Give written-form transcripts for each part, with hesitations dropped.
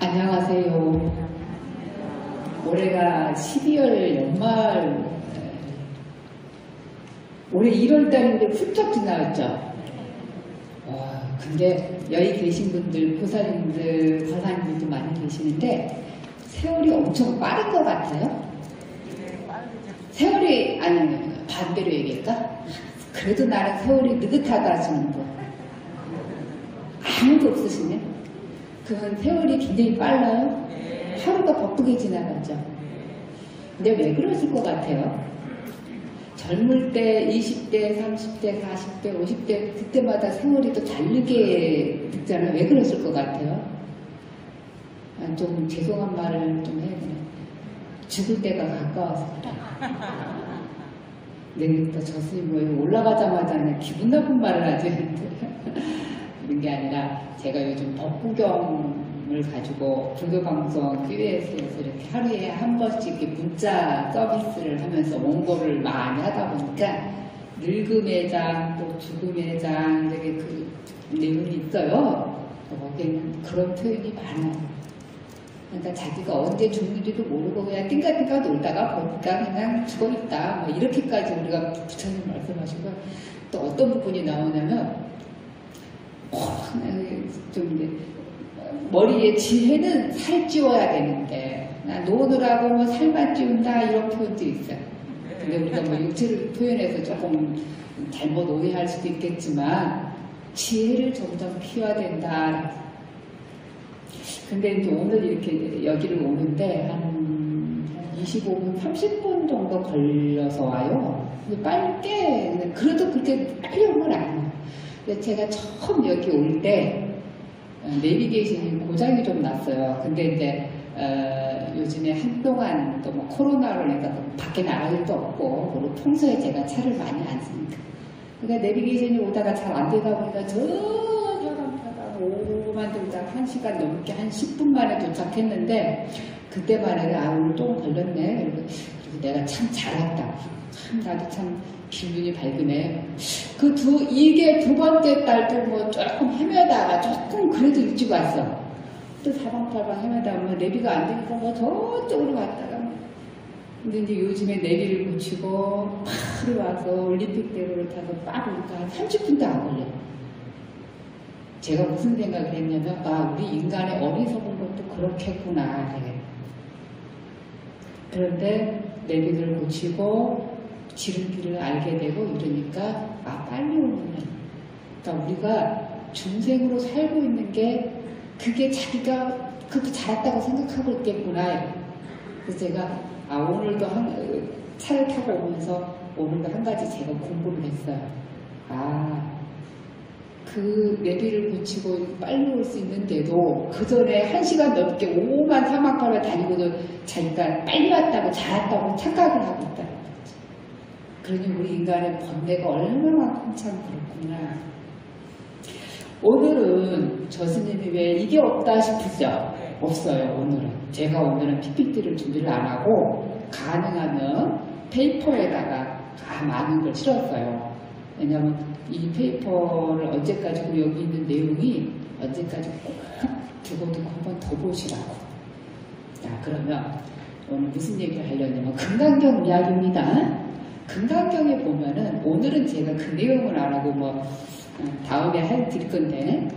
안녕하세요. 올해가 12월 연말, 올해 1월달인데 훌쩍 지나갔죠. 근데 여기 계신 분들, 보살님들, 과사님들도 많이 계시는데 세월이 엄청 빠른 것 같아요. 세월이, 아니, 반대로 얘기할까? 그래도 나는 세월이 느긋하다 하시는 분. 아무도 없으시네. 그건 세월이 굉장히 빨라요. 하루가 바쁘게 지나갔죠. 근데 왜 그러실 것 같아요? 젊을 때 20대, 30대, 40대, 50대 그때마다 세월이 또 다르게 듣잖아요. 왜 그러실 것 같아요? 좀 죄송한 말을 좀 해야 되나? 죽을 때가 가까워서 그래. 내일부터 저수지 모에 올라가자마자 그냥 기분 나쁜 말을 하지. 그런 게 아니라 제가 요즘 법구경을 가지고 불교방송 QS에서 이렇게 하루에 한 번씩 이렇게 문자 서비스를 하면서 원고를 많이 하다 보니까 늙음의 장, 또 죽음의 장, 되게 그 내용이 있어요. 거기에는 그런 표현이 많아요. 그러니까 자기가 언제 죽는지도 모르고 그냥 띵가띵가 놀다가 보니까 그냥 죽어있다. 뭐 이렇게까지 우리가 부처님 말씀하시고 또 어떤 부분이 나오냐면 좀 이제 머리에 지혜는 살 찌워야 되는데 나 노느라고 뭐 살만 찌운다 이런 표현도 있어요. 근데 우리가 뭐 육체를 표현해서 조금 잘못 오해할 수도 있겠지만 지혜를 점점 키워야 된다. 근데 이제 오늘 이렇게 여기를 오는데 한 25분, 30분 정도 걸려서 와요. 빨리 그래도 그렇게 빨리 온 건 아니에요. 제가 처음 여기 올 때 내비게이션이 고장이 좀 났어요. 근데 이제 요즘에 한동안 또 뭐 코로나로 인해서 밖에 나갈 일도 없고 그리고 평소에 제가 차를 많이 안 쓰니까 그러니까 내비게이션이 오다가 잘 안 되다 보니까 저 사람 타다 오만 들다 1시간 넘게 한 10분 만에 도착했는데 그때만 해도 오늘 좀 걸렸네. 그리고 내가 참 잘했다. 참 나도 참 기분이 밝으네. 이게 두 번째 달도 뭐 조금 헤매다가 조금 그래도 일찍 왔어. 또 사방팔방 헤매다 보면 내비가 안 되니까 뭐 저쪽으로 갔다가. 근데 이제 요즘에 내비를 고치고 바로 와서 올림픽대로를 타서 빡 오니까 한 30분도 안 걸려. 제가 무슨 생각을 했냐면, 우리 인간의 어리석은 것도 그렇겠구나. 그런데 내비를 고치고 지름길을 알게 되고 이러니까 빨리 오는구나. 그러니까 우리가 중생으로 살고 있는 게 그게 자기가 그렇게 잘했다고 생각하고 있겠구나. 그래서 제가 오늘도 차를 타고 오면서 오늘도 한 가지 제가 공부를 했어요. 그 내비를 고치고 빨리 올 수 있는데도 그 전에 1시간 넘게 오만 사막팔을 다니고도 자기가 빨리 왔다고 잘했다고 착각을 하고 있다. 그러니 우리 인간의 번뇌가 얼마나 참 그렇구나. 오늘은 저 스님이 왜 이게 없다 싶으죠? 없어요. 오늘은 PPT를 준비를 안 하고 가능하면 페이퍼에다가 많은 걸 실었어요. 왜냐하면 이 페이퍼를 언제까지고 여기 있는 내용이 언제까지 꼭 두고두고 한 번 더 보시라고. 자, 그러면 오늘 무슨 얘기를 하려냐면 금강경 이야기입니다. 금강경에 보면은 오늘은 제가 그 내용을 안 하고 다음에 드릴 건데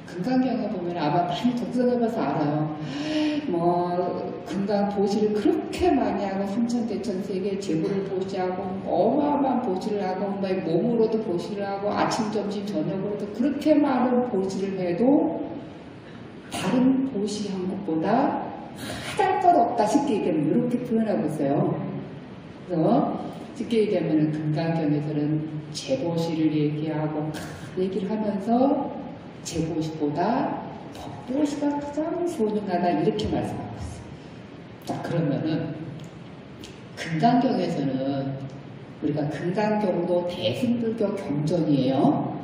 금강경에 보면 아마 많이 독서해봐서 알아요. 금강 보시를 그렇게 많이 하고 삼천대천세계 제부를 보시하고 어마어마한 보시를 하고 몸으로도 보시를 하고 아침 점심 저녁으로도 그렇게 많은 보시를 해도 다른 보시한 것보다 하잘 것 없다 쉽게 얘기하면 이렇게 표현하고 있어요. 그래서 쉽게 얘기하면 금강경에서는 제보시를 얘기하고 얘기를 하면서 제보시보다 법보시가 가장 소중하다 이렇게 말씀하고 있어요. 자, 그러면은 금강경에서는 우리가 금강경도 대승불교 경전이에요.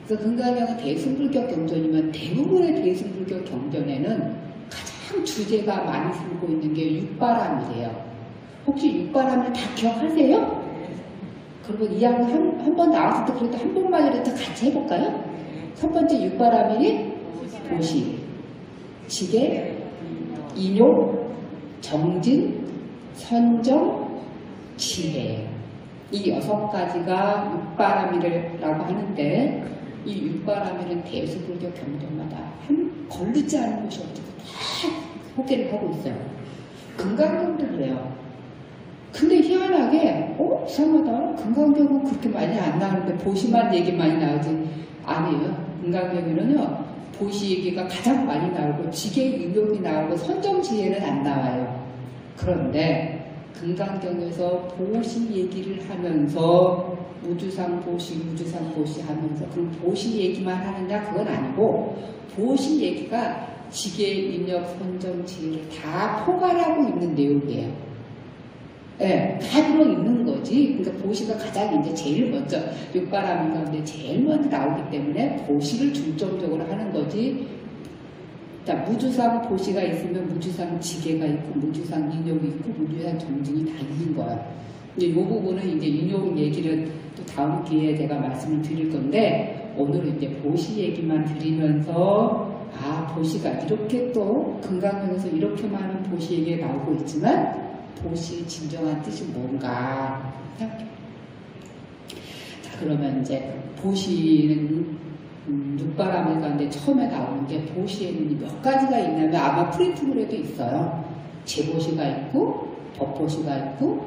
그래서 금강경은 대승불교 경전이면 대부분의 대승불교 경전에는 가장 주제가 많이 쓰고 있는 게 육바람이래요. 혹시 육바람을 다 기억하세요? 그리고 이 양을 한 번 나왔을 때 그래도 한 번만이라도 같이 해볼까요? 첫 번째 육바람이 보시, 지게, 인욕, 정진, 선정, 지혜. 이 6가지가 육바라밀이라고 하는데 이 육바라밀은 대수불교 경전마다 한 걸리지 않은 곳이 없어서 다 소개를 하고 있어요. 금강경도 그래요. 근데 희한하게 이상하다. 금강경은 그렇게 많이 안 나오는데 보시만 얘기 많이 나오지. 아니에요. 금강경에는요. 보시 얘기가 가장 많이 나오고 지계 인욕이 나오고 선정지혜는 안 나와요. 그런데 금강경에서 보시 얘기를 하면서 무주상 보시 하면서 그럼 보시 얘기만 하느냐 그건 아니고 보시 얘기가 지계 인욕 선정지혜를 다 포괄하고 있는 내용이에요. 네, 다 들어있는 거지. 그러니까 보시가 가장 이제 제일 먼저 육바라밀 가운데 제일 먼저 나오기 때문에 보시를 중점적으로 하는 거지. 자, 무주상 보시가 있으면 무주상 지계가 있고 무주상 인욕이 있고 무주상 정진이 다 있는 거예요. 이제 이 부분은 이제 인욕 얘기를 또 다음 기회에 제가 말씀을 드릴 건데 오늘은 이제 보시 얘기만 드리면서 보시가 이렇게 또 금강경에서 이렇게 많은 보시 얘기가 나오고 있지만 보시의 진정한 뜻이 뭔가 생각해요. 자, 그러면 이제 보시는 육바라밀 가운데 처음에 나오는 게 보시에는 몇 가지가 있냐면 아마 프린트물에도 있어요. 제보시가 있고 법보시가 있고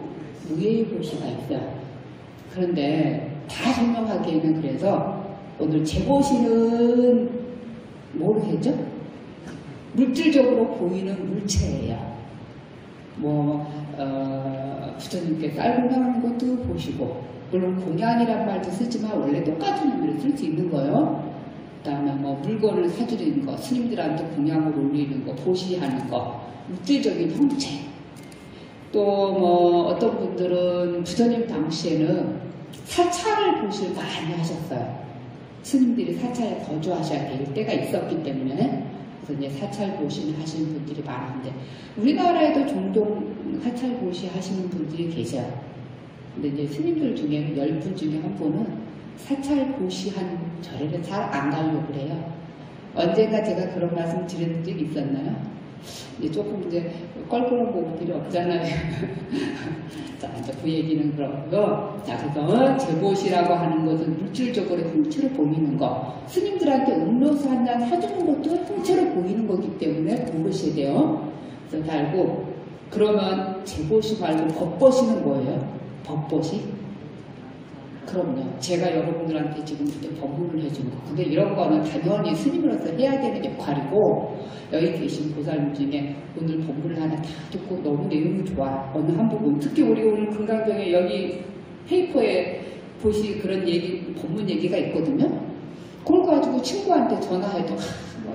무예보시가 있어요. 그런데 다 설명하기에는 그래서 오늘 제보시는 뭐로 했죠? 물질적으로 보이는 물체예요. 부처님께 쌀 공양하는 것도 보시고 물론 공양이란 말도 쓰지만 원래 똑같은 의미로 쓸 수 있는 거예요. 그 다음에 물건을 사주는 거, 스님들한테 공양을 올리는 거, 보시하는 거, 물질적인 형체. 또 어떤 분들은 부처님 당시에는 사찰을 보시를 많이 하셨어요. 스님들이 사찰에 거주하셔야 될 때가 있었기 때문에 그래서 이제 사찰 보시를 하시는 분들이 많은데 우리나라에도 종종 사찰 보시 하시는 분들이 계셔요. 근데 이제 스님들 중에 10분 중에 한 분은 사찰 보시한 절에는 잘 안 가려고 그래요. 언젠가 제가 그런 말씀 드린 적이 있었나요? 이제 조금 이제 껄끄러운 거 필요 없잖아요. 자, 이제 그 얘기는 그렇고요. 자, 그래서 제보시라고 하는 것은 물질적으로 형체로 보이는 거. 스님들한테 음료수 한 잔 사주는 것도 형체로 보이는 거기 때문에 보시야 돼요. 그래서 달고 그러면 제보시 말고 법보시는 뭐예요? 법보시? 그럼요. 제가 여러분들한테 지금부터 법문을 해주는 거. 근데 이런 거는 당연히 스님으로서 해야 되는 역할이고 여기 계신 보살님 중에 오늘 법문을 하나 다 듣고 너무 내용이 좋아. 어느 한 부분. 특히 우리 오늘 금강경에 여기 페이퍼에 보시 그런 얘기, 법문 얘기가 있거든요. 그걸 가지고 친구한테 전화해도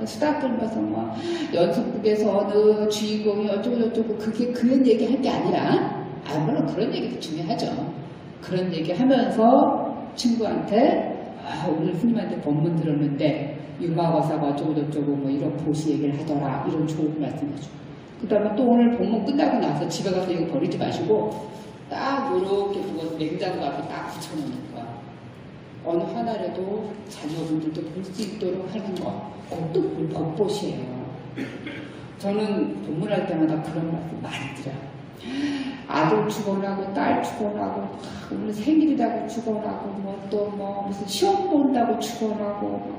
수다 떨면서 연습국에서 어느 주인공이 어쩌고저쩌고 그게 그런 얘기 할 게 아니라 물론 그런 얘기도 중요하죠. 그런 얘기 하면서 친구한테 오늘 스님한테 법문 들었는데 유마거사가 어쩌고저쩌고 이런 보시 얘기를 하더라 이런 좋은 말씀 해주고 그 다음에 또 오늘 법문 끝나고 나서 집에 가서 이거 버리지 마시고 딱 이렇게 그거 냉장고 앞에 딱 붙여놓는 거야. 어느 하나라도 자녀분들도 볼 수 있도록 하는 거 그것도 법보시예요. 저는 법문할 때마다 그런 말씀 많이 드려요. 아들 축원하고 딸 축원하고 오늘 생일이라고 축원하고 또 무슨 시험 본다고 축원하고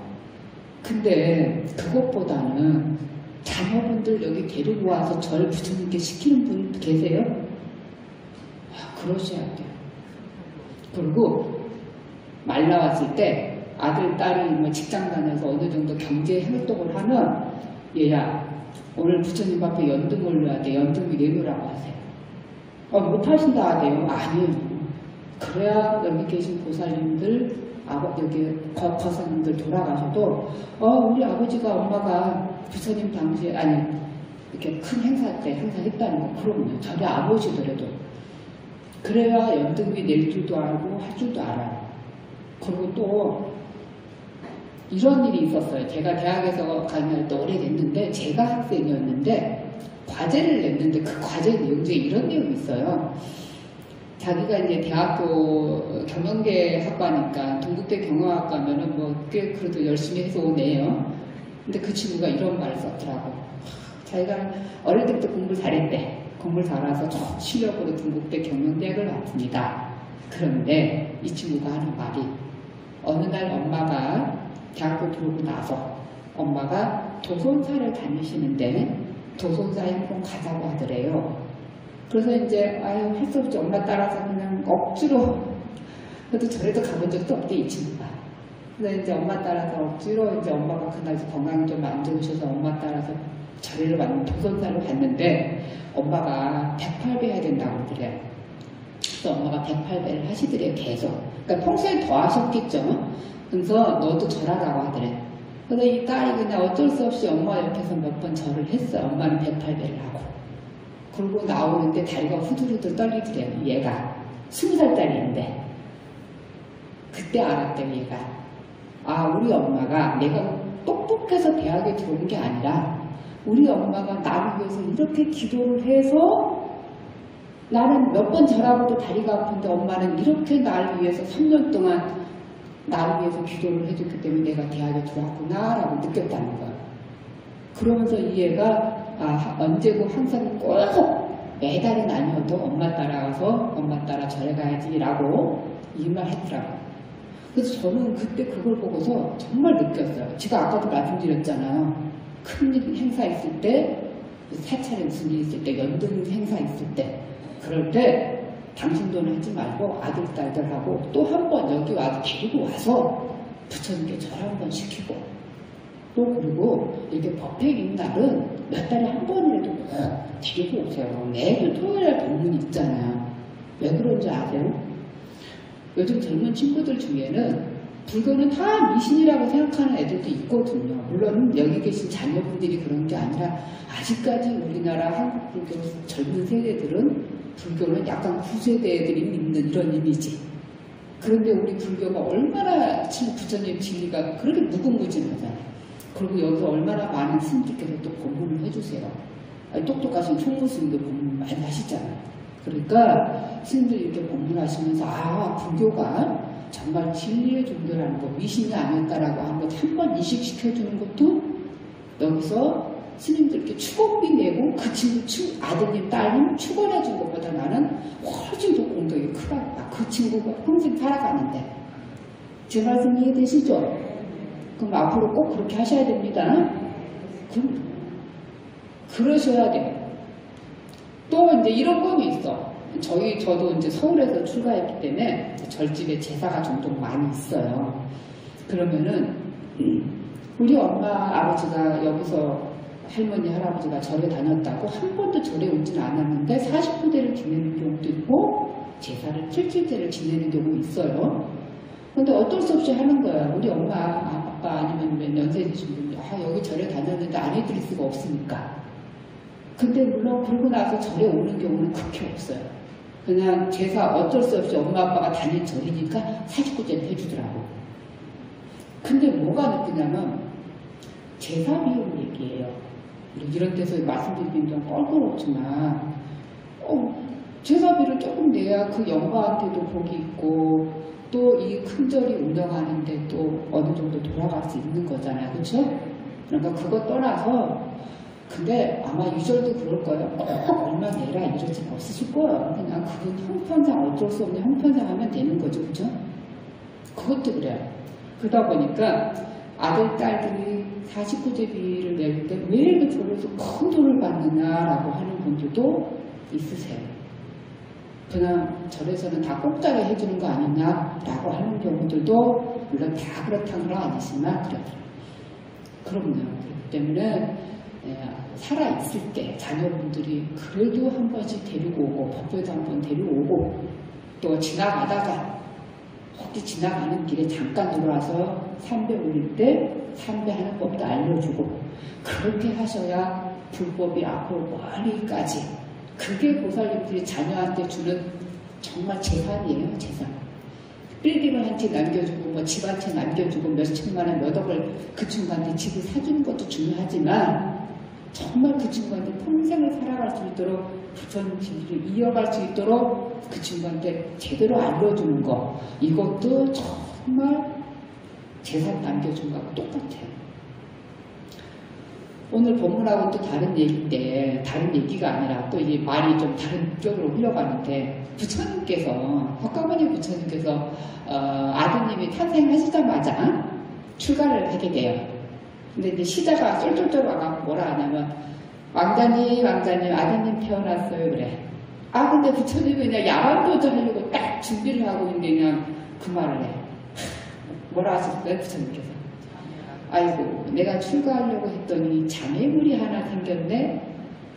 근데 그것보다는 자녀분들 여기 데리고 와서 절 부처님께 시키는 분 계세요? 그러셔야 돼요. 그리고 말 나왔을 때 아들 딸이 직장 다녀서 어느 정도 경제 활동을 하면 얘야 오늘 부처님 앞에 연등 올려야 돼. 연등비 내놓으라고 하세요. 못하신다 하대요. 아니요. 그래야 여기 계신 보살님들, 여기 거사님들 돌아가셔도 우리 아버지가 엄마가 부처님 당시에 이렇게 큰 행사 때 행사했다는 거 그럼요. 저희 아버지더라도 그래야 연등비 낼 줄도 알고 할 줄도 알아요. 그리고 또 이런 일이 있었어요. 제가 대학에서 강의할 때 오래됐는데 제가 학생이었는데 과제를 냈는데 그 과제 내용 중에 이런 내용이 있어요. 자기가 이제 대학교 경영계 학과니까 동국대 경영학과면은 꽤 그래도 열심히 해서 오네요. 근데 그 친구가 이런 말을 썼더라고. 자기가 어릴 때부터 공부를 잘했대. 공부를 잘해서 좋은 실력으로 등록대 경영대학을 왔습니다. 그런데 이 친구가 하는 말이 어느 날 엄마가 대학교 들어오고 나서 엄마가 도손사를 다니시는데 도손사에 한번 가자고 하더래요. 그래서 이제 아유 할 수 없지 엄마 따라서 그냥 억지로 그래도 저래도 가본 적도 없대 이 친구가. 그래서 이제 엄마 따라서 억지로 이제 엄마가 그날 건강이 좀 안 좋으셔서 엄마 따라서 절에를 왔는 도손사를 갔는데 엄마가 108배 해야 된다고 그래. 그래서 엄마가 108배를 하시더래 계속. 그러니까 평소에 더 하셨겠죠. 그래서 너도 절하라고 하더래. 그래서 이 딸이 그냥 어쩔 수 없이 엄마 옆에서 몇 번 절을 했어요. 엄마는 108배를 하고. 그러고 나오는데 다리가 후들후들 떨리더래요. 얘가 20살 딸인데 그때 알았대요. 얘가 아 우리 엄마가 내가 똑똑해서 대학에 들어온 게 아니라 우리 엄마가 나를 위해서 이렇게 기도를 해서 나는 몇 번 절하고도 다리가 아픈데 엄마는 이렇게 나를 위해서 3년 동안 나를 위해서 기도를 해줬기 때문에 내가 대학에 들어왔구나 라고 느꼈다는 거예요. 그러면서 이 애가 언제고 항상 꼭 매달은 아니어도 엄마 따라와서 엄마 따라 절에 가야지 라고 이 말 했더라고요. 그래서 저는 그때 그걸 보고서 정말 느꼈어요. 제가 아까도 말씀드렸잖아요. 큰 행사 있을 때, 사찰에 무슨 일 있을 때, 연등 행사 있을 때 그럴 때 당신돈 하지 말고 아들, 딸들하고 또 한 번 여기 와서 데리고 와서 부처님께 절 한 번 시키고 또 그리고 이렇게 법회 있는 날은 몇 달에 한 번이라도 데리고 오세요. 매주 토요일에 법문이 있잖아요. 왜 그런지 아세요? 요즘 젊은 친구들 중에는 불교는 다 미신이라고 생각하는 애들도 있거든요. 물론 여기 계신 자녀분들이 그런 게 아니라 아직까지 우리나라 한국 불교 젊은 세대들은 불교는 약간 구세대 애들이 믿는 이런 이미지. 그런데 우리 불교가 얼마나 부처님 진리가 그렇게 무궁무진하잖아요. 그리고 여기서 얼마나 많은 스님들께서 또 법문을 해주세요. 똑똑하신 총무스님도 법문 많이 하시잖아요. 그러니까 스님들이 이렇게 법문하시면서 불교가 정말 진리의 종교라는 거, 미신이 아닐까라고 한 번 인식시켜주는 것도 여기서 스님들께 축원비 내고 그 친구 아드님, 딸님 축원해준 것보다 나는 훨씬 더 공덕이 크다. 그 친구가 평생 살아가는데. 제 말씀 이해되시죠? 그럼 앞으로 꼭 그렇게 하셔야 됩니다. 그럼 그러셔야 돼요. 또 이제 이런 건 있어. 저도 이제 서울에서 출가했기 때문에 절집에 제사가 종종 많이 있어요. 그러면은 우리 엄마 아버지가 여기서 할머니 할아버지가 절에 다녔다고 한 번도 절에 오진 않았는데 49대를 지내는 경우도 있고 제사를 77대를 지내는 경우 있어요. 근데 어쩔 수 없이 하는 거예요. 우리 엄마 아빠 아니면 연세 드신 분들 여기 절에 다녔는데 안 해드릴 수가 없으니까. 근데 물론 그러고 나서 절에 오는 경우는 그렇게 없어요. 그냥 제사 어쩔 수 없이 엄마 아빠가 다닌 절이니까 49제를 해주더라고. 근데 뭐가 느끼냐면 제사 비용 얘기예요. 이런 데서 말씀드리긴 좀 껄끄럽지만 제사비를 조금 내야 그 영가한테도 복이 있고 또 이 큰 절이 운영하는데 또 어느 정도 돌아갈 수 있는 거잖아요. 그렇죠? 그러니까 그거 떠나서 근데 아마 유절도 그럴 거예요. 얼마 내라 이러진 없으실 거예요. 그냥 그건 형편상 어쩔 수 없는 형편상 하면 되는 거죠. 그죠? 그것도 그래요. 그러다 보니까 아들, 딸들이 49제비를 낼 때 왜 이렇게 절에서 큰 돈을 받느냐라고 하는 분들도 있으세요. 그냥 절에서는 다 공짜로 해주는 거 아니냐라고 하는 경우들도 물론 다 그렇다는 건 아니지만 그렇더라고요. 그럼요. 그렇기 때문에 살아있을 때 자녀분들이 그래도 한 번씩 데리고 오고 법회도 한 번 데리고 오고 또 지나가다가 혹시 지나가는 길에 잠깐 들어와서 삼배 올릴 때 삼배 하는 법도 알려주고 그렇게 하셔야 불법이 앞으로 멀리까지 그게 보살님들이 자녀한테 주는 정말 재산이에요. 재산. 빌딩을 한 채 남겨주고 집 한 채 남겨주고 몇천만 원 몇 억을 그 친구한테 집을 사주는 것도 중요하지만 정말 그 친구한테 평생을 살아갈 수 있도록 부처님 진리를 이어갈 수 있도록 그 친구한테 제대로 알려주는 거 이것도 정말 재산 남겨준 거하고 똑같아요. 오늘 본문하고 또 다른 얘기인데, 다른 얘기가 아니라 또 이제 말이 좀 다른 쪽으로 흘러가는데, 부처님께서, 헛가모니 부처님께서, 아드님이 탄생하시자마자 출가를 하게 돼요. 근데 이제 시자가 쫄쫄쫄 와가지고 뭐라 하냐면, 왕자님, 아드님 태어났어요. 그래. 아, 근데 부처님이 그냥 야반도주 하려고 딱 준비를 하고 있는데 그냥 그 말을 해. 뭐라 하셨어요, 부처님께서? 아이고, 내가 출가하려고 했더니 장애물이 하나 생겼네?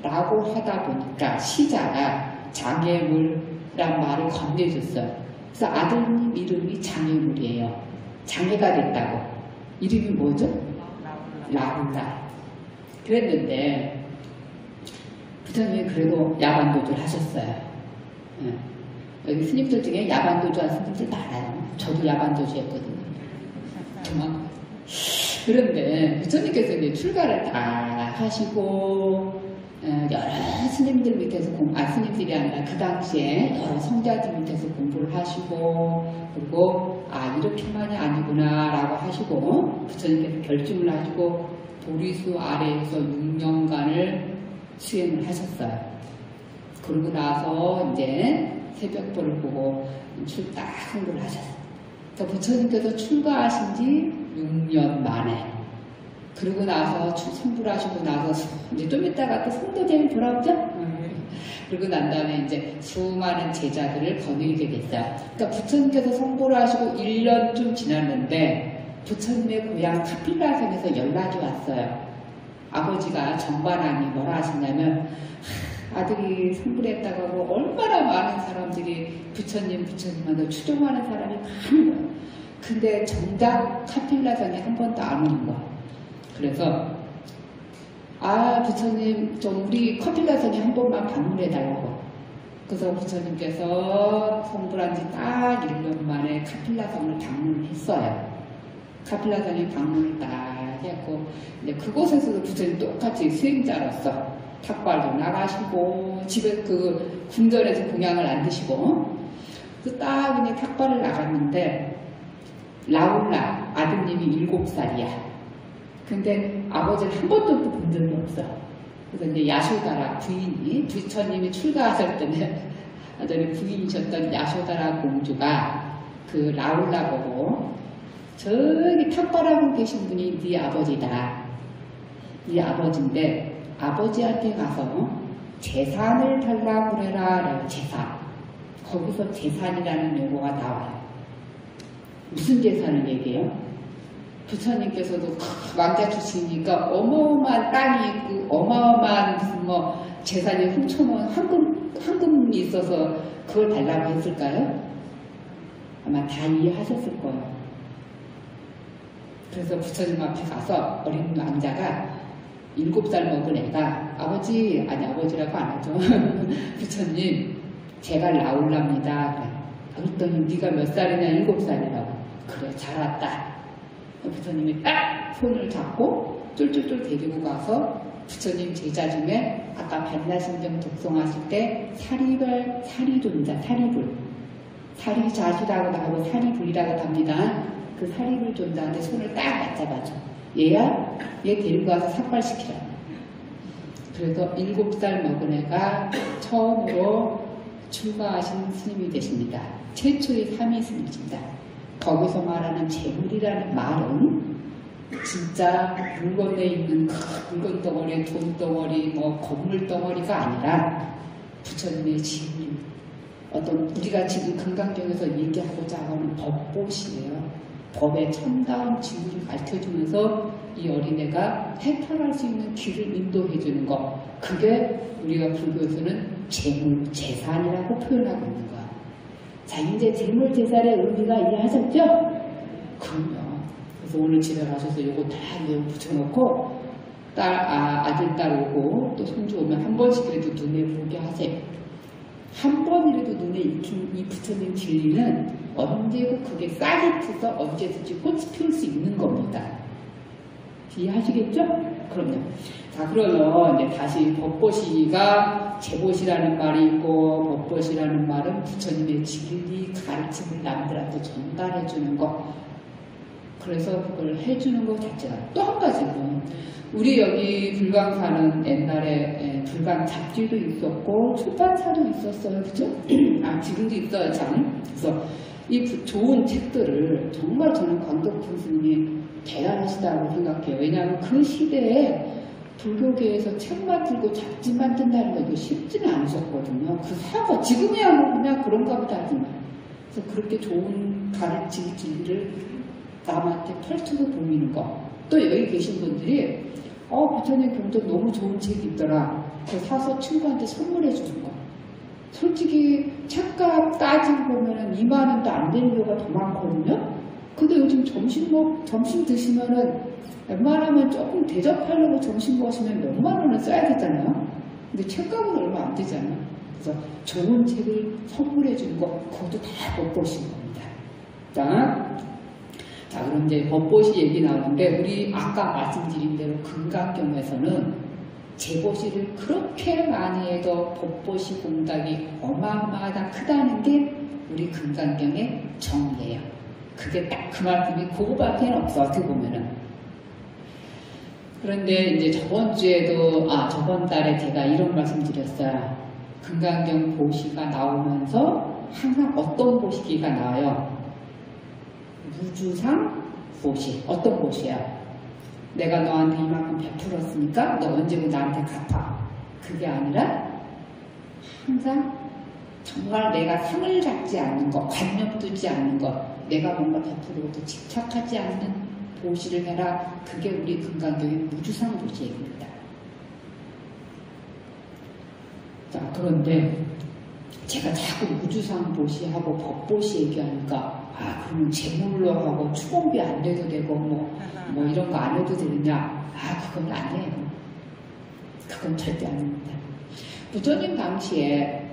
라고 하다 보니까 시자가 장애물이란 말을 건네줬어요. 그래서 아드님 이름이 장애물이에요. 장애가 됐다고. 이름이 뭐죠? 라울라. 그랬는데, 부처님이 그래도 야반도주를 하셨어요. 예. 여기 스님들 중에 야반도주 한 스님들 많아요. 저도 야반도주 했거든요. 그런데 부처님께서 이제 출가를 다 하시고 여러 스님들 밑에서 스님들이 아니라 그 당시에 여러 성자들 밑에서 공부를 하시고 그리고 이렇게만이 아니구나 라고 하시고 부처님께서 결심을 하시고 보리수 아래에서 6년간을 수행을 하셨어요. 그러고 나서 이제 새벽도를 보고 딱 공부를 하셨어요. 그러니까 부처님께서 출가하신 지 6년 만에. 그러고 나서 성불을 하시고 나서 이제 좀 이따가 또 성도제일 돌아오죠? 그러고 난 다음에 이제 수많은 제자들을 거느리게 됐어요. 그러니까 부처님께서 성불을 하시고 1년쯤 지났는데 부처님의 고향 카필라성에서 연락이 왔어요. 아버지가 정반왕이 뭐라 하셨냐면 아들이 성불했다고 하고 얼마나 많은 사람들이 부처님한테 추종하는 사람이 많은 거예요. 근데 정작 카필라성에 한 번도 안 오는 거야. 그래서 부처님 좀 우리 카필라성에 한 번만 방문해달라고. 그래서 부처님께서 성불한 지 딱 1년 만에 카필라성을 방문을 했어요. 카필라성에 방문을 딱 했고 이제 그곳에서도 부처님 똑같이 수행자로서 탁발도 나가시고 집에 그 궁전에서 공양을 안 드시고 그 딱 이제 탁발을 나갔는데 라울라 아드님이 7살이야. 근데 아버지를 한 번도 본 적이 없어. 그래서 이제 야쇼다라 부인이 부처님이 출가하실 때는 아들의 부인이셨던 야쇼다라 공주가 그 라울라 보고 저기 탁발하고 계신 분이 네 아버지다. 네 아버지인데 아버지한테 가서 재산을 달라고 그래라. 재산. 거기서 재산이라는 용어가 나와요. 무슨 재산을 얘기해요? 부처님께서도 왕자 출신이니까 어마어마한 땅이 있고 어마어마한 무슨 재산이 훔쳐놓은 황금이 있어서 그걸 달라고 했을까요? 아마 다 이해하셨을 거예요. 그래서 부처님 앞에 가서 어린 왕자가 7살 먹은 애가 아버지라고 안 하죠. 부처님 제가 라울라입니다. 그랬더니 네가 몇 살이냐? 7살이라고. 그래 잘 왔다. 부처님이 딱 손을 잡고 쫄쫄쫄 데리고 가서 부처님 제자 중에 아까 반야심경 독송하실 때 사리존자, 사리자시라고도 하고 사리불이라고도 합니다. 그 사리불 존자한테 손을 딱 맞잡아줘. 얘 데리고 와서 삭발시키라. 그래서 7살 먹은 애가 처음으로 출가하신 스님이 되십니다. 최초의 삼위 스님입니다. 거기서 말하는 재물이라는 말은 진짜 물건에 있는 큰 물건 덩어리, 돈 덩어리, 건물 덩어리가 아니라 부처님의 진리, 어떤 우리가 지금 금강경에서 얘기하고자 하는 법보시예요. 법의 첨다운 진리를 가르쳐주면서 이 어린애가 해탈할 수 있는 길을 인도해주는 것. 그게 우리가 불교에서는 재물, 재산이라고 표현하고 있는 거야. 자, 이제 재물, 재산의 의미가 이해하셨죠? 그럼요. 그래서 오늘 집에 가셔서 이거 다 외워 붙여놓고 아들, 딸 오고 또 손주 오면 한 번씩이라도 눈에 보게 하세요. 한 번이라도 눈에 익힌 이 부처님 진리는 언제고 그게 싹이 트서 언제든지 꽃이 피울 수 있는 겁니다. 이해하시겠죠? 그럼요. 자, 그러면 이제 다시 법보시가 제보시라는 말이 있고 법보시라는 말은 부처님의 진리 가르침을 남들한테 전달해 주는 것. 그래서 그걸 해주는 것 자체가 또 한 가지는 우리 여기 불광 사는 옛날에 불광 잡지도 있었고 출판사도 있었어요. 그죠? 아, 지금도 있어요, 참. 그래서 이 좋은 책들을 정말 저는 광덕 교수님이 대단하시다고 생각해요. 왜냐하면 그 시대에 불교계에서 책 만들고 잡지 만든다는 것도 쉽지는 않으셨거든요. 그 사고 지금이야 뭐 그냥 그런가 보다 하지만 그래서 그렇게 좋은 가르칠 진리를 남한테 펼쳐서 보이는 거. 또 여기 계신 분들이 부처님 경전 너무 좋은 책이 있더라. 그래서 사서 친구한테 선물해 주는 거. 솔직히 책값 따지고 보면은 2만 원도 안 되는 경우가 더 많거든요. 근데 요즘 점심 드시면은 웬만하면 조금 대접하려고 점심 먹으시면 몇만 원을 써야 되잖아요. 근데 책값은 얼마 안 되잖아요. 그래서 좋은 책을 선물해 주는 거, 그것도 다 법보신 겁니다. 자, 그럼 이제 법보시 얘기 나오는데, 우리 아까 말씀드린 대로 금강경에서는 재보시를 그렇게 많이 해도 법보시 공덕이 어마어마하다 크다는 게 우리 금강경의 정의예요. 그게 딱 그 말씀이 그거밖에 없어, 어떻게 보면은. 그런데 이제 저번 달에 제가 이런 말씀 드렸어요. 금강경 보시가 나오면서 항상 어떤 보시기가 나와요? 무주상 보시. 어떤 보시야? 내가 너한테 이만큼 베풀었으니까 너 언제고 나한테 갚아. 그게 아니라 항상 정말 내가 상을 잡지 않는 것, 관념 두지 않는 것, 내가 뭔가 베풀고도 집착하지 않는 보시를 해라. 그게 우리 금강경의 무주상 보시입니다. 자, 그런데 제가 자꾸 무주상 보시하고 법보시 얘기하니까 그러면 제물로 하고 추공비 안 내도 되고 뭐 이런 거 안 해도 되느냐? 그건 안 해요. 그건 절대 안 합니다. 부처님 당시에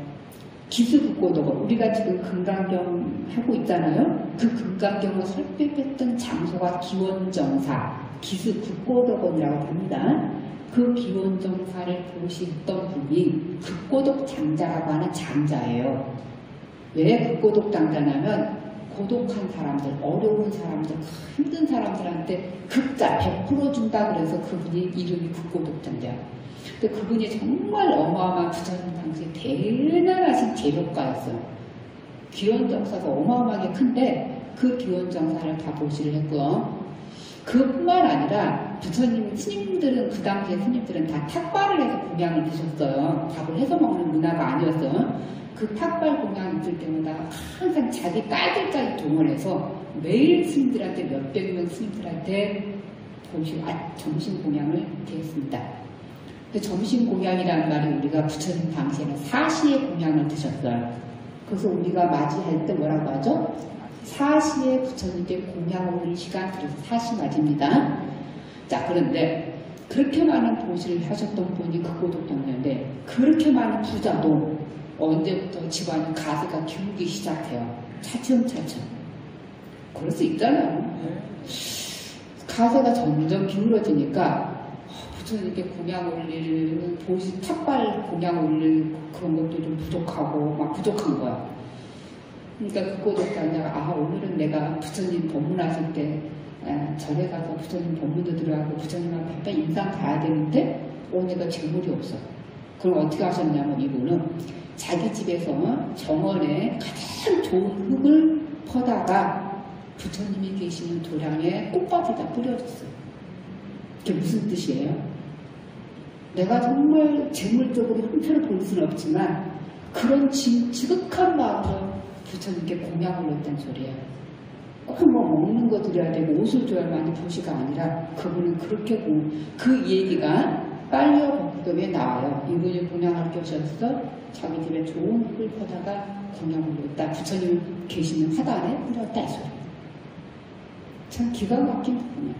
기수국고덕을 우리가 지금 금강경 하고 있잖아요. 그 금강경을 설립했던 장소가 기원정사, 기수국고덕원이라고 합니다. 그 기원정사를 보시던 분이 극고독 장자라고 하는 장자예요. 왜 극고독 장자냐면 고독한 사람들, 어려운 사람들, 힘든 사람들한테 극자 100% 준다 그래서 그분이 이름이 극고독 장자예요. 근데 그분이 정말 어마어마한 부처님 당시 대단하신 재력가였어요. 기원정사가 어마어마하게 큰데 그 기원정사를 다 보시를 했고요. 그뿐만 아니라 부처님 스님들은 그 당시에 스님들은 다 탁발을 해서 공양을 드셨어요. 밥을 해서 먹는 문화가 아니었어요. 그 탁발 공양 있을 때마다 항상 자기 딸들까지 동원해서 매일 스님들한테 몇백 명 스님들한테 점심 공양을 이렇게 했습니다. 점심 공양이라는 말이 우리가 부처님 당시에는 사시의 공양을 드셨어요. 그래서 우리가 맞이할 때 뭐라고 하죠? 사시에 부처님께 공양 올릴 시간, 그래서 사시 맞입니다. 자, 그런데 그렇게 많은 보시를 하셨던 분이 극고독장자인데 그렇게 많은 부자도 언제부터 집안의 가세가 기울기 시작해요. 차츰차츰. 그럴 수 있잖아요. 가세가 점점 기울어지니까 부처님께 공양 올릴 보시 탑발 공양 올릴 그런 것도 좀 부족하고 막 부족한 거야. 그러니까 극고독장자가 오늘은 내가 부처님 법문하실 때 절에 가서 부처님 법문도 들어가고 부처님한테 빨리 인상 가야 되는데 내가 재물이 없어. 그럼 어떻게 하셨냐면 이분은 자기 집에서 정원에 가장 좋은 흙을 퍼다가 부처님이 계시는 도량에 꽃밭에다 뿌려줬어요. 그게 무슨 뜻이에요? 내가 정말 재물적으로 형편을 볼 수는 없지만 그런 지극한 마음으로 부처님께 공양을 했다는 소리예요. 꼭 뭐 먹는 거 드려야 되고 옷을 줘야만이 보시가 아니라 그분은 그렇게 그 얘기가 빨려 법금에 나와요. 이분이 공양을 껴셔서 자기 집에 좋은 흙을 퍼다가 공양을 했다. 부처님 계시는 화단에 뿌렸다 이 소리. 참 기가 막힌 부분이에요.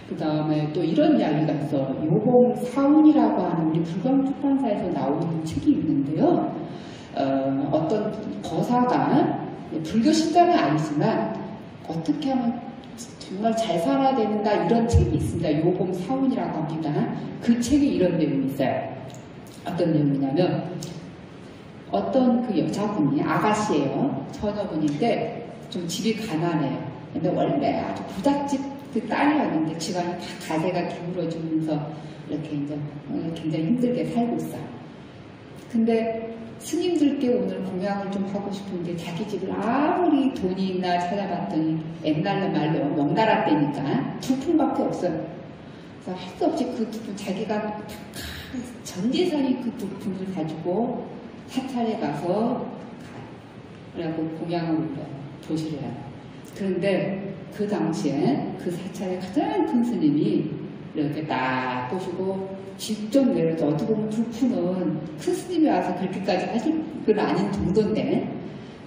그 다음에 또 이런 이야기가 있어. 요봉사운이라고 하는 우리 불광출판사에서 나오는 책이 있는데요. 어떤 거사가 불교 신자는 아니지만 어떻게 하면 정말 잘 살아야 된다 이런 책이 있습니다. 요봉사운이라고 합니다. 그 책에 이런 내용이 있어요. 어떤 내용이냐면 어떤 그 여자분이 아가씨예요. 처녀분인데 좀 집이 가난해요. 근데 원래 아주 부잣집 그 딸이었는데 집안이 다 가세가 기울어지면서 이렇게 이제 굉장히 힘들게 살고 있어. 근데 스님들께 오늘 공양을 좀 하고 싶은데 자기 집을 아무리 돈이 있나 찾아봤더니 옛날로 말로 명나라 때니까 두 푼밖에 없어요. 그래서 할 수 없이 그 두 푼, 자기가 전 재산이 그 두 푼을 가지고 사찰에 가서 그래갖고 공양을 올려요. 도시를 해요. 그런데 그 당시에 그 사찰의 가장 큰 스님이 이렇게 딱 보시고 직접 내려서 어떻게 보면 두 푼은 큰 스님이 와서 그렇게까지 하실 건 아닌 정도인데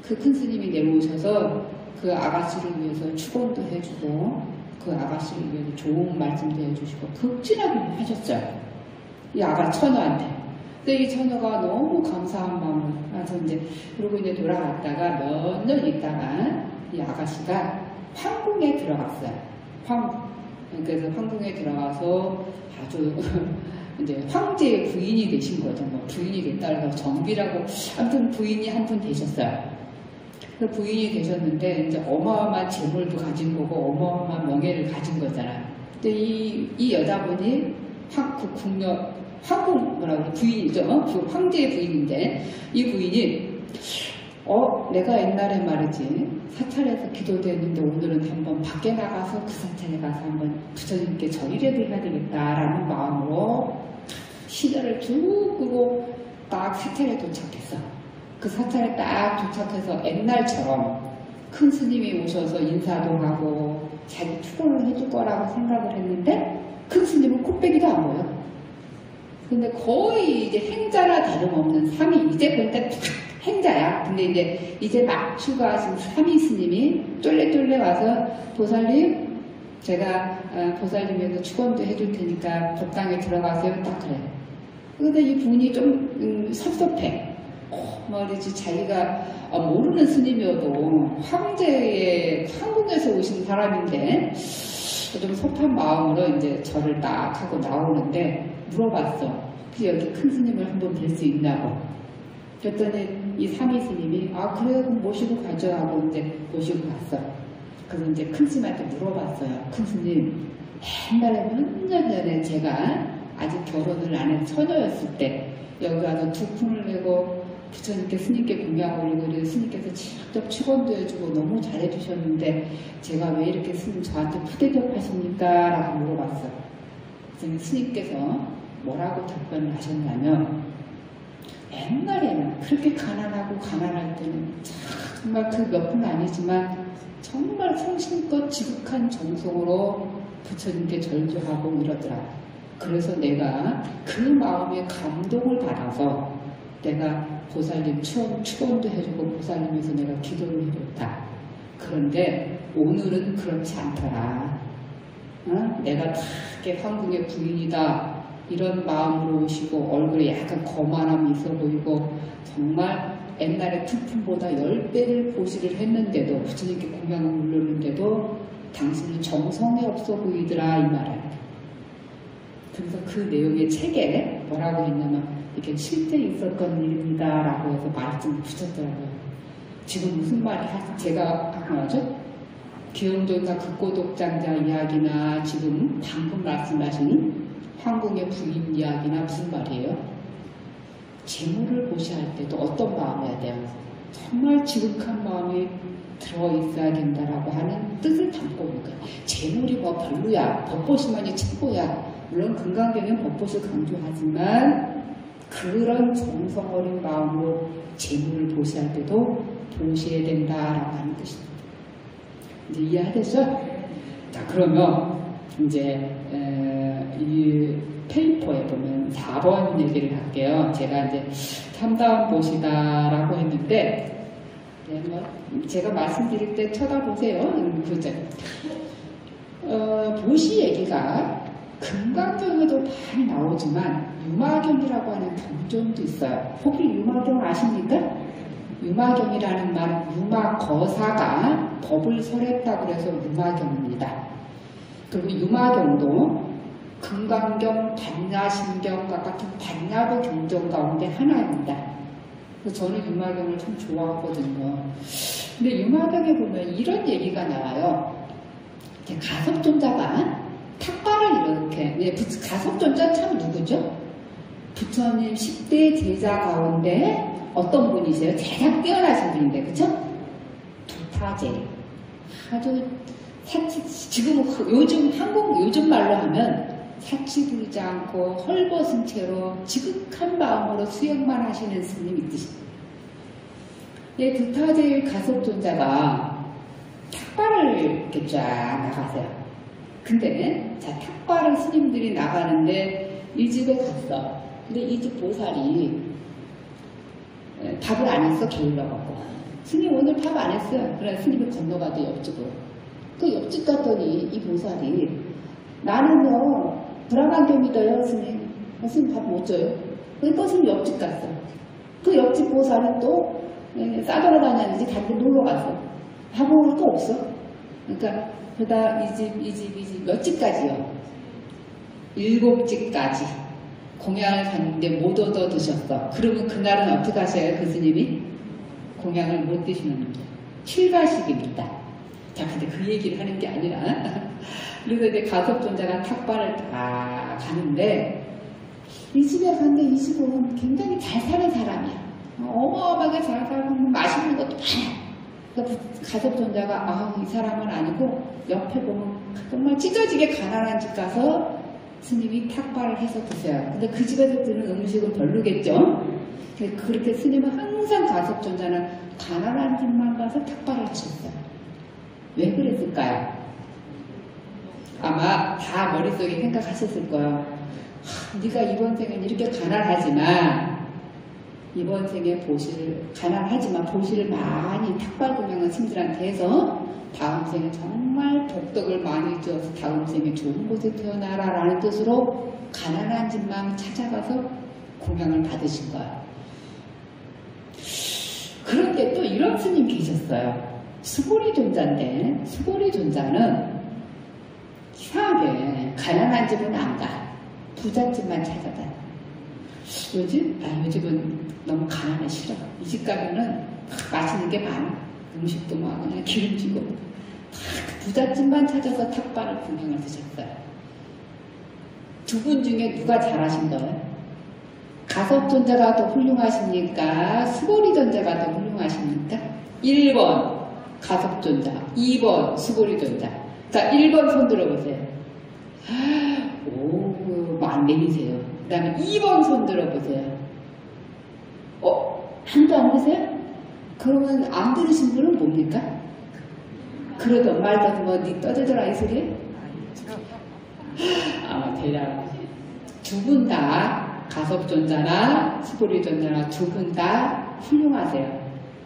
그 큰 스님이 내려오셔서 그 아가씨를 위해서 축원도 해주고 그 아가씨를 위해서 좋은 말씀도 해주시고 극진하게 하셨어요. 이 아가 처녀한테. 근데 이 처녀가 너무 감사한 마음으로 해서 이제 그러고 이제 돌아갔다가 몇 년 있다가 이 아가씨가 황궁에 들어갔어요. 황궁. 그래서 황궁에 들어가서 아주 이제 황제의 부인이 되신 거죠. 뭐 부인이 됐다 해서 정비라고 아무튼 부인이 한 분 되셨어요. 그 부인이 되셨는데 이제 어마어마한 재물도 가진 거고 어마어마한 명예를 가진 거잖아요. 근데 이 여자분이 황궁 뭐라고 부인이죠. 그 황제의 부인인데 이 부인이 내가 옛날에 말이지 사찰에서 기도도 했는데 오늘은 한번 밖에 나가서 그 사찰에 가서 한번 부처님께 절이라도 해야 되겠다라는 마음으로 시절을 쭉 끄고 딱 사찰에 도착했어. 그 사찰에 딱 도착해서 옛날처럼 큰 스님이 오셔서 인사도 하고 자기 축원을 해줄 거라고 생각을 했는데 큰 스님은 콧배기도 안 보여. 근데 거의 이제 행자나 다름없는 삼위, 이제 보니까 행자야. 근데 이제 막 추가하신 삼위 스님이 쫄래쫄래 와서 보살님, 제가 보살님에서 축원도 해줄 테니까 법당에 들어가세요. 딱 그래. 근데 이 분이 좀 섭섭해. 말이지 자기가 모르는 스님이어도 황궁에서 오신 사람인데 좀 섭한 마음으로 이제 절을 딱 하고 나오는데 물어봤어. 여기 큰 스님을 한번 뵐 수 있냐고. 그랬더니 이 삼위 스님이 그래 그럼 모시고 가죠 하고 이제 모시고 갔어. 그래서 이제 큰 스님한테 물어봤어요. 큰 스님, 옛날에 몇 년 전에 제가 아직 결혼을 안 한 처녀였을 때 여기 와서 두 푼을 내고 부처님께 스님께 공양 올리고 스님께서 직접 축원도 해주고 너무 잘해주셨는데 제가 왜 이렇게 스님 저한테 푸대접 하십니까? 라고 물어봤어요. 그래서 스님께서 뭐라고 답변을 하셨냐면 옛날에는 그렇게 가난할 때는 정말 그 몇 푼 아니지만 정말 성심껏 지극한 정성으로 부처님께 절주하고 이러더라. 그래서 내가 그 마음에 감동을 받아서 내가 보살님 축원도 해주고 보살님에서 내가 기도를 해줬다. 그런데 오늘은 그렇지 않더라. 내가 다 이렇게 황궁의 부인이다. 이런 마음으로 오시고 얼굴에 약간 거만함이 있어 보이고 정말 옛날에 투푼보다 10배를 보시를 했는데도 부처님께 공양을 올렸는데도 당신은 정성이 없어 보이더라 이 말을. 그래서 그 내용의 책에 뭐라고 했냐면 이게 실제 있었던 일입니다 라고 해서 말씀을 붙였더라고요. 지금 무슨 말이 제가 하죠? 기영조나 극고독장자 이야기나 지금 방금 말씀하신 황궁의 부인 이야기나 무슨 말이에요? 재물을 보시할 때도 어떤 마음이어야 돼요? 정말 지극한 마음이 들어있어야 된다라고 하는 뜻을 담고 있는 거예요. 재물이 뭐 별로야, 법보시만이 최고야. 물론 금강경은 법보를 강조하지만 그런 정성 어린 마음으로 재물을 보시할 때도 보셔야 된다라고 하는 뜻입니다. 이제 이해하겠죠? 자, 그러면 이제 이 페이퍼에 보면 4번 얘기를 할게요. 제가 이제 참다운 보시다라고 했는데 제가 말씀드릴 때 쳐다보세요. 그죠? 보시 얘기가 금강경에도 많이 나오지만 유마경이라고 하는 경전도 있어요. 혹시 유마경 아십니까? 유마경이라는 말은 유마거사가 법을 설했다고 해서 유마경입니다. 그리고 유마경도 금강경, 반야심경과 같은 반야부 경전 가운데 하나입니다. 그래서 저는 유마경을 참 좋아하거든요. 근데 유마경에 보면 이런 얘기가 나와요. 가섭존자가 탁발을 이렇게, 가섭존자 참 누구죠? 부처님 10대 제자 가운데 어떤 분이세요? 가장 뛰어나신 분인데, 그쵸? 도타제. 아주 지금 요즘 말로 하면 사치 부리지 않고 헐벗은 채로 지극한 마음으로 수행만 하시는 스님이 있으십니다. 예, 도타제 가섭존자가 탁발을 이렇게 쫙 나가세요. 근데, 자, 탁발을 스님들이 나가는데 이 집에 갔어. 근데 이 집 보살이 밥을 안 했어, 게을러갖고. 스님 오늘 밥 안 했어요. 그래, 스님이 건너가도 옆집으로. 그 옆집 갔더니 이 보살이 나는요, 불안하게 믿어요, 스님. 스님 밥 못 줘요. 그러니까 스님 옆집 갔어. 그 옆집 보살은 또 싸돌아다녔는지 다른 데 놀러 갔어. 밥 먹을 거 없어. 그러니까, 그러다 이 집, 몇 집까지요? 7집까지. 공양을 갔는데 못 얻어 드셨어. 그러면 그날은 어떻게 하셔요? 그 스님이? 공양을 못 드시는 겁니다. 출가식입니다. 자, 근데 그 얘기를 하는 게 아니라 그래서 이제 가섭존자가 탁발을 다 가는데 이 집에 갔는데 이 집은 굉장히 잘 사는 사람이야. 어마어마하게 잘 살고 맛있는 것도 많아. 그러니까 가섭존자가 이 사람은 아니고 옆에 보면 정말 찢어지게 가난한 집 가서 스님이 탁발을 해서 드세요. 근데 그 집에서 드는 음식은 별로겠죠? 그렇게 스님은 항상 가섭존자는 가난한 집만 가서 탁발을 쳤어요. 왜 그랬을까요? 아마 다 머릿속에 생각하셨을 거예요. 네가 이번 생은 이렇게 가난하지만 이번 생에 가난하지만 보시를 많이 탁발 공양한 스님들한테 해서 다음 생에 정말 복덕을 많이 주어서 다음 생에 좋은 곳에 태어나라 라는 뜻으로 가난한 집만 찾아가서 공양을 받으신 거예요. 그런데 또 이런 스님 계셨어요. 수고리존자인데 수고리존자는 이상하게 가난한 집은 안 가. 부잣집만 찾아다녀. 요즘은 너무 가난해 싫어. 이 집 가면은 맛있는 게 많아. 음식도 막 그냥 기름지고 부잣집만 찾아서 탁발을 공양을 드셨어요. 두 분 중에 누가 잘하신 거예요? 가섭존자가 더 훌륭하십니까? 수고리존자가 더 훌륭하십니까? 1번 가섭존자, 2번 수고리존자. 자, 1번 손 들어보세요. 안 내리세요. 그 다음에 2번 손 들어보세요. 한도 안 드세요? 그러면 안 들으신 분은 뭡니까? 그러던 말던 네 떠들더라 이 소리? 대략 두 분 다 가섭존자나 수고리존자나 두 분 다 훌륭하세요.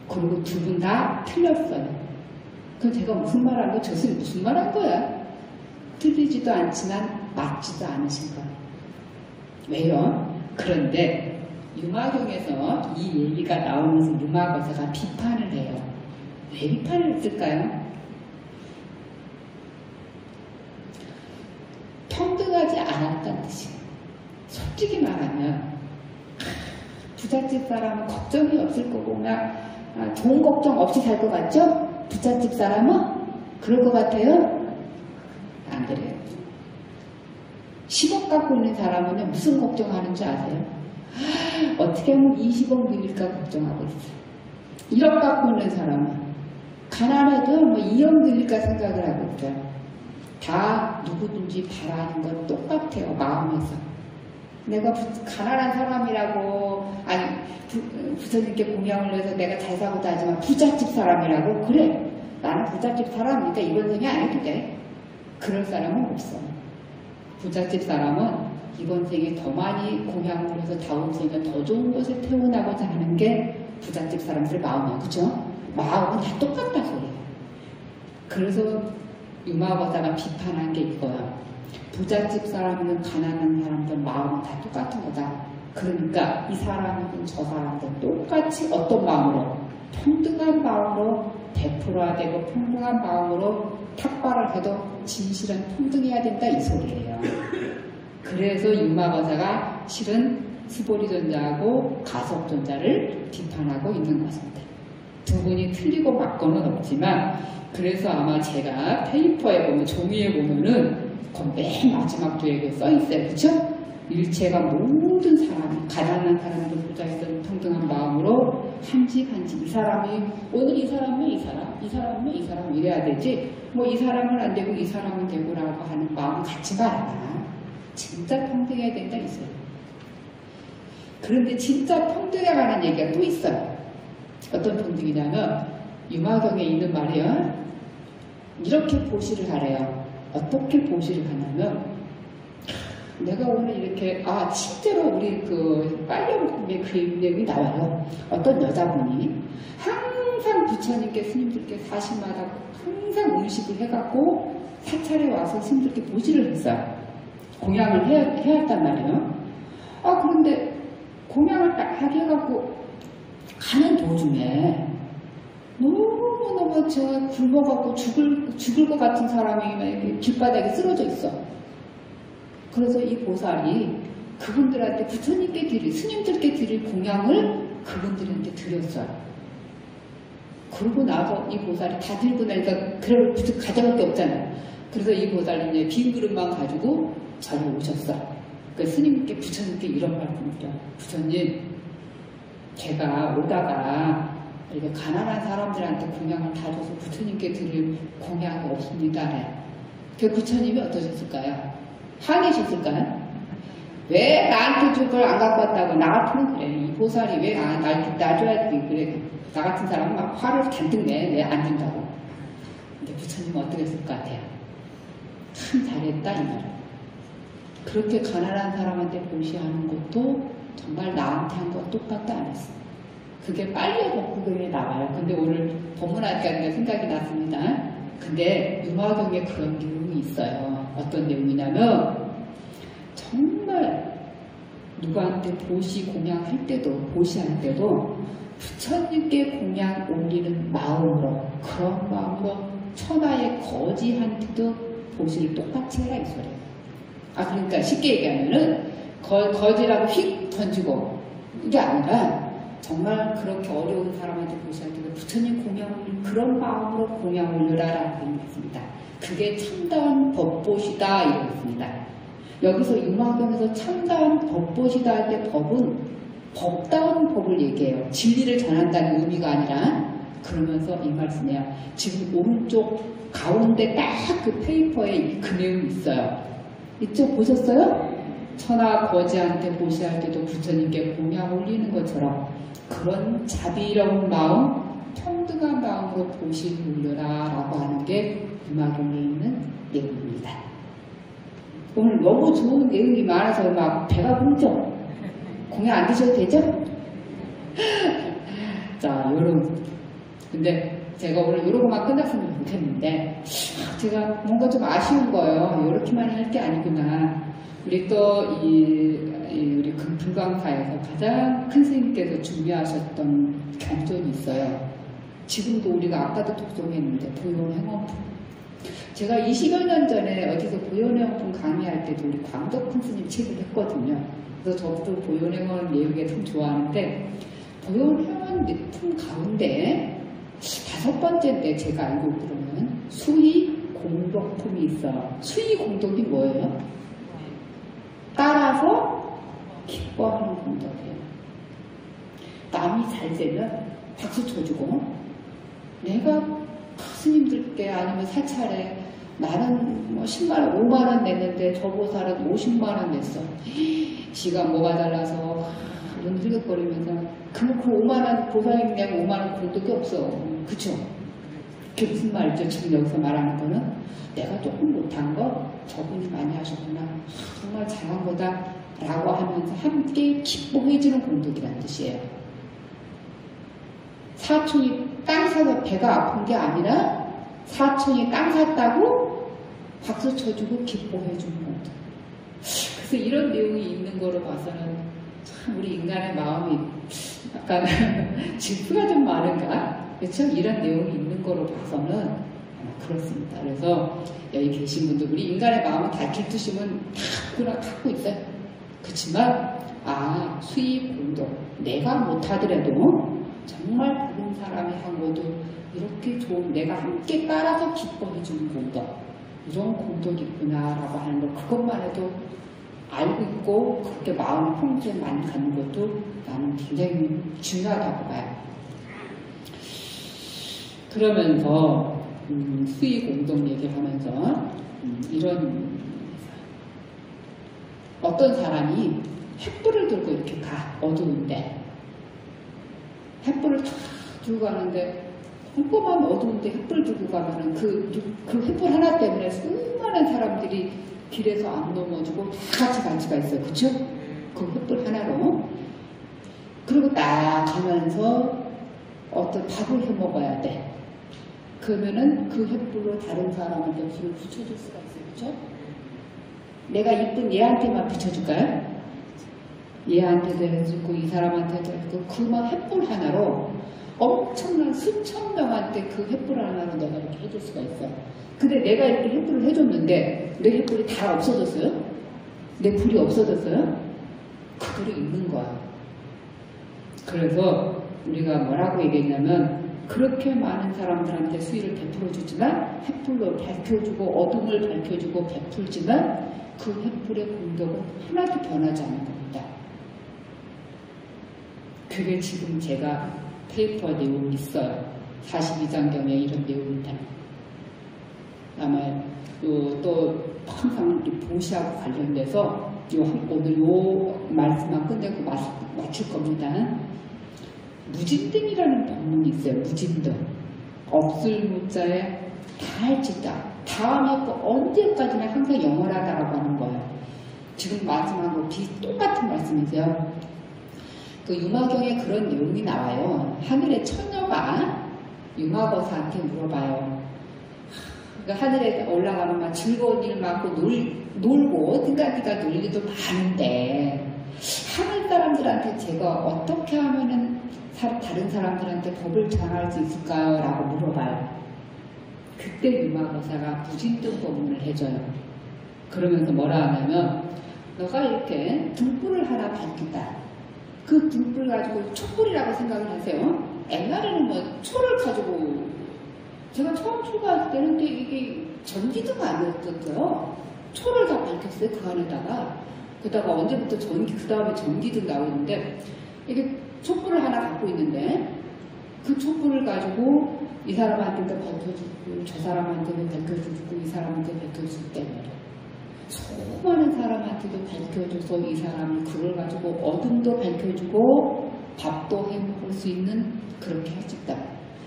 그리고 두 분 다 틀렸어요. 그럼 제가 무슨 말 한 거야? 저 스님 무슨 말 한 거야? 틀리지도 않지만 맞지도 않으신 거예요. 왜요? 그런데 유마경에서 이 얘기가 나오면서 유마거사가 비판을 해요. 왜 비판을 했을까요? 평등하지 않았다는 뜻이에요. 솔직히 말하면 부잣집 사람은 걱정이 없을 거고 그냥 좋은 걱정 없이 살 것 같죠? 부잣집 사람은? 그럴 것 같아요? 안 그래요. 10억 갖고 있는 사람은 무슨 걱정하는 줄 아세요? 어떻게 하면 20억 늘릴까 걱정하고 있어요. 1억 갖고 있는 사람은 가난해도 2억 늘릴까 생각을 하고 있어요. 다 누구든지 바라는 건 똑같아요. 마음에서. 내가 가난한 사람이라고 부처님께 공양을 해서 내가 잘 사고도 하지만 부잣집 사람이라고 그래. 나는 부잣집 사람이니까 이번 생에 안 해도 돼. 그럴 사람은 없어. 부잣집 사람은 이번 생에 더 많이 공양을 해서 다음 생에 더 좋은 곳에 태어나고자 하는 게 부잣집 사람들 마음이에요. 그죠? 마음은 다 똑같다 소리예요. 그래서 유마거사가 비판한 게 이거야. 부잣집 사람은 가난한 사람들 마음은 다 똑같은 거다. 그러니까 이 사람이든 저 사람들 똑같이 어떤 마음으로? 평등한 마음으로 베풀어야 되고 평등한 마음으로 탁발을 해도 진실은 평등해야 된다 이 소리예요. 그래서 유마거사가 실은 수보리존자하고 가섭존자를 비판하고 있는 것입니다. 두 분이 틀리고 맞거는 없지만 그래서 아마 제가 페이퍼에 보면 종이에 보면은 그 맨 마지막 뒤에 써 있어요. 그쵸? 일체가 모든 사람이 가난한 사람도 부자이든 평등한 마음으로 한지 이 사람이 오늘 이 사람은 이 사람, 이 사람은 이 사람 이래야 되지 뭐 이 사람은 안 되고 이 사람은 되고라고 하는 마음 갖지 말아라. 진짜 평등해야 된다 있어요. 그런데 진짜 평등에 관한 얘기가 또 있어요. 어떤 평등이냐면 유마경에 있는 말이에요. 이렇게 보시를 하래요. 어떻게 보시를 하냐면 내가 오늘 이렇게 실제로 우리 그 빨려봄의 그 내용이 나와요. 어떤 여자분이 항상 부처님께 스님들께 사시마다 항상 음식을 해갖고 사찰에 와서 스님들께 보시를 했어요. 공양을 해야 했단 말이에요. 그런데 공양을 딱 하게 해갖고 가는 도중에 너무너무 제가 굶어갖고 죽을 것 같은 사람이 길바닥에 쓰러져 있어. 그래서 이 보살이 그분들한테 부처님께 스님들께 드릴 공양을 그분들한테 드렸어요. 그러고 나서 이 보살이 다 들고 나니까 그럴 가져갈 게 없잖아요. 그래서 이 보살이 이제 빈 그릇만 가지고 저를 오셨어. 그 스님께 부처님께 이런 말씀이죠. 부처님, 제가 오다가 이렇게 가난한 사람들한테 공양을 다 줘서 부처님께 드릴 공양이 없습니다. 그 부처님이 어떠셨을까요? 화내셨을까요? 왜 나한테 줄 걸 안 갖고 왔다고? 나 같으면 그래. 이 보살이 왜 놔줘야지. 그래. 나 같은 사람은 막 화를 잔뜩 내 안 준다고. 근데 부처님은 어떻게 했을 것 같아요? 참 잘했다 이 말. 그렇게 가난한 사람한테 보시하는 것도 정말 나한테 한 거 똑같다 안 했어. 그게 빨리 법구경에 나와요. 근데 오늘 법문하니까 생각이 났습니다. 근데 유마경에 그런 내용이 있어요. 어떤 내용이냐면 정말 누구한테 보시 공양할 때도 보시할 때도 부처님께 공양 올리는 마음으로 그런 마음으로 천하의 거지한테도 보시를 똑같이 해라 이 소리예요. 그러니까 쉽게 얘기하면은 거지라고 휙 던지고 이게 아니라 정말 그렇게 어려운 사람한테 보시할 때도 부처님 공양을 그런 마음으로 공양 올려라라고 얘기했습니다. 그게 참다운 법보시다 이랬습니다. 여기서 유마경에서 참다운 법보시다 할 때 법은 법다운 법을 얘기해요. 진리를 전한다는 의미가 아니라 그러면서 이 말씀이에요. 지금 오른쪽 가운데 딱 그 페이퍼에 그 내용이 있어요. 있죠? 보셨어요? 천하 거지한테 보시할 때도 부처님께 공양 올리는 것처럼 그런 자비로운 마음, 평등한 마음으로 보시 올려라 라고 하는 게 유마경에 있는 내용입니다. 오늘 너무 좋은 내용이 많아서 막 배가 불죠? 공양 안 드셔도 되죠? 자, 요런. 근데 제가 오늘 요러고만 끝났으면 좋겠는데 제가 뭔가 좀 아쉬운 거예요. 요렇게만 할 게 아니구나. 우리 또 우리 금강사에서 가장 큰 스님께서 준비하셨던 경전이 있어요. 지금도 우리가 아까도 독송했는데 보현행원품. 제가 20여 년 전에 어디서 보현행원품 강의할 때도 우리 광덕큰 스님 책을 했거든요. 그래서 저도 보현행원 내용에 참 좋아하는데 보현행원품 가운데 5번째인데 제가 알고 있기로는 수의 공덕품이 있어요. 수의 공덕이 뭐예요? 따라서 기뻐하는 공덕이에요. 남이 잘 되면 박수 쳐주고 내가 스님들께 아니면 사찰에 나는 뭐 10만원, 5만원 냈는데 저 보살은 50만원 냈어. 지가 뭐가 달라서 눈 흘긋거리면서 그 5만원 보살님 내고 5만원 공덕이 없어. 그쵸? 그게 무슨 말이죠? 지금 여기서 말하는 거는 내가 조금 못한 거 저분이 많이 하셨구나. 정말 잘한 거다 라고 하면서 함께 기뻐해주는 공덕이라는 뜻이에요. 사촌이 땅 사서 배가 아픈 게 아니라 사촌이 땅 샀다고 박수 쳐주고 기뻐해주는 공덕. 그래서 이런 내용이 있는 거로 봐서는 참 우리 인간의 마음이 약간 질투가 좀 많은가? 그렇죠? 이런 내용이 있는 거로 봐서는 그렇습니다. 그래서 여기 계신 분들 우리 인간의 마음은 다 질투심은 다 갖고 있어요. 그렇지만 수의 공덕 내가 못하더라도 정말 다른 사람이 하고도 이렇게 좋은 내가 함께 따라서 기뻐해주는 공덕, 이런 공덕이 있구나라고 하는 거, 그것만 해도 알고 있고 그렇게 마음 평소에 많이 갖는 것도 나는 굉장히 중요하다고 봐요. 그러면서 수의 공동 얘기를 하면서 이런 어떤 사람이 횃불을 들고 이렇게 가, 어두운데 횃불을 탁 들고 가는데 꼼꼼한 어두운데 횃불 들고 가면은 그 횃불 하나 때문에 수많은 사람들이 길에서 안 넘어지고 다 같이 가 있어요. 그쵸? 그 횃불 하나로. 그리고 딱 가면서 어떤 밥을 해 먹어야 돼. 그러면은 그 횃불로 다른 사람한테 불을 붙여줄 수가 있어요. 그쵸? 내가 이쁜 얘한테만 비춰줄까요? 얘한테도 해주고 이 사람한테도 해주고 그만 횃불 하나로 엄청난 수천 명한테 그 횃불 하나로 내가 이렇게 해줄 수가 있어. 근데 내가 이렇게 횃불을 해줬는데 내 횃불이 다 없어졌어요? 내 불이 없어졌어요? 그불이 있는 거야. 그래서 우리가 뭐라고 얘기했냐면 그렇게 많은 사람들한테 수위를 베풀어주지만 횃불로 밝혀주고 어둠을 밝혀주고 베풀지만 그 횃불의 공덕은 하나도 변하지 않는 겁니다. 그게 지금 제가 페이퍼 내용이 있어요. 42장경에 이런 내용이 있다. 아마 또 항상 보시하고 관련돼서 오늘 요 말씀만 끝내고 마칠 겁니다. 무진등이라는 법문이 있어요. 무진등. 없을 무자에 다할지다. 다음에 또 언제까지나 항상 영원하다라고 하는 거예요. 지금 마지막으로 똑같은 말씀이세요. 그 유마경에 그런 내용이 나와요. 하늘의 처녀가 유마거사한테 물어봐요. 그러니까 하늘에 올라가면 막 즐거운 일 많고 놀고 띵가띵가 놀 일도 많은데 하늘 사람들한테 제가 어떻게 하면은 다른 사람들한테 법을 전할 수 있을까요? 라고 물어봐요. 그때 유마거사가 무진등 법문을 해줘요. 그러면서 뭐라 하냐면 너가 이렇게 등불을 하나 밝힌다. 그 등불 가지고 촛불이라고 생각을 하세요. 옛날에는 뭐 초를 가지고 제가 처음 초과할 때는 이게 전기등 아니었었어요. 초를 다 밝혔어요. 그 안에다가. 그러다가 언제부터 그 다음에 전기등 나오는데 이게 촛불을 하나 갖고 있는데 그 촛불을 가지고 이 사람한테도 밝혀주고 저 사람한테도 밝혀주고 이 사람한테 밝혀줄 때는 수많은 사람한테도 밝혀줘서 이 사람이 그걸 가지고 어둠도 밝혀주고 밥도 해먹을 수 있는 그렇게 할 수 있다.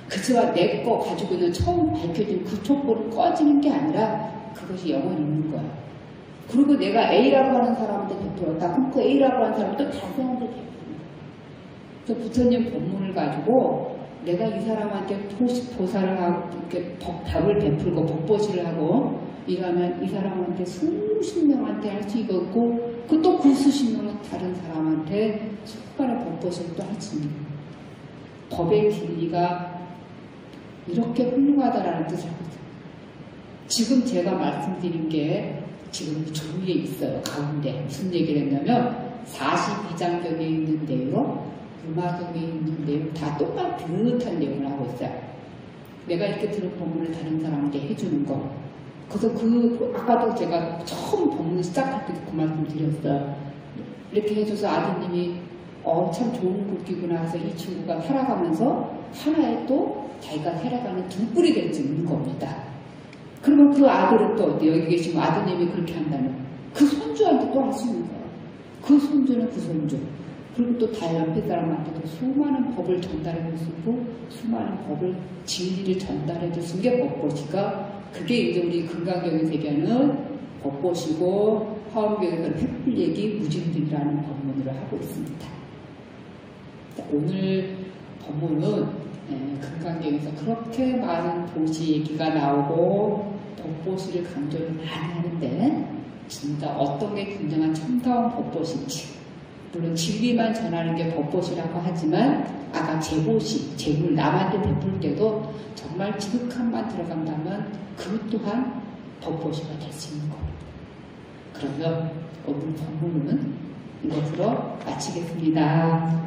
그치만 내 거 가지고는 처음 밝혀진 그 촛불은 꺼지는 게 아니라 그것이 영원히 있는 거야. 그리고 내가 A라고 하는 사람한테 베풀었다. 그럼 그 A라고 하는 사람도 다른 사람한테 베푸는 거야. 그래서 부처님 법문을 가지고 내가 이 사람한테 보살을 하고 이렇게 밥을 베풀고 법보시를 하고 이러면 이 사람한테 수십 명한테 할 수 있고 또 그 수십 명은 다른 사람한테 수많은 법보시를 또 할 수 있는 거예요. 법의 진리가 이렇게 훌륭하다라는 뜻을 하거든요. 지금 제가 말씀드린 게 지금 조위에 있어요. 가운데 무슨 얘기를 했냐면 42장경에 있는 내용, 유마경에 있는 내용 다 똑같은 듯한 내용을 하고 있어요. 내가 이렇게 들은 법문을 다른 사람한테 해주는 거. 그래서 아까도 제가 처음 법문 시작할 때 그 말씀 드렸어요. 이렇게 해줘서 아드님이 참 좋은 곡기구나 해서 이 친구가 살아가면서 하나의 또 자기가 살아가는 등불이 될 수 있는 겁니다. 그러면 그 아들은 또 여기 계신 아드님이 그렇게 한다면 그 손주한테 또 할 수 있는 거예요. 그 손주는 그 손주. 그리고 또 다 옆에 사람한테도 수많은 법을 전달해 줄 수 있고 수많은 법을 진리를 전달해 줄 수 있는 게 법보시가 그게 이제 우리 금강경에서 얘기하는 법보시고 화엄경에서는 횃불 얘기 무진등이라는 법문으로 하고 있습니다. 오늘 법문은 금강경에서 그렇게 많은 보시 얘기가 나오고 법보시를 강조를 많이 하는데 진짜 어떤 게 굉장한 참다운 법보시인지 물론 진리만 전하는 게 법보시라고 하지만 아까 제보시, 제물 남한테 베풀 때도 정말 지극함만 들어간다면 그 또한 법보시가 될 수 있는 겁니다. 그러면 오늘 법문은 이것으로 마치겠습니다.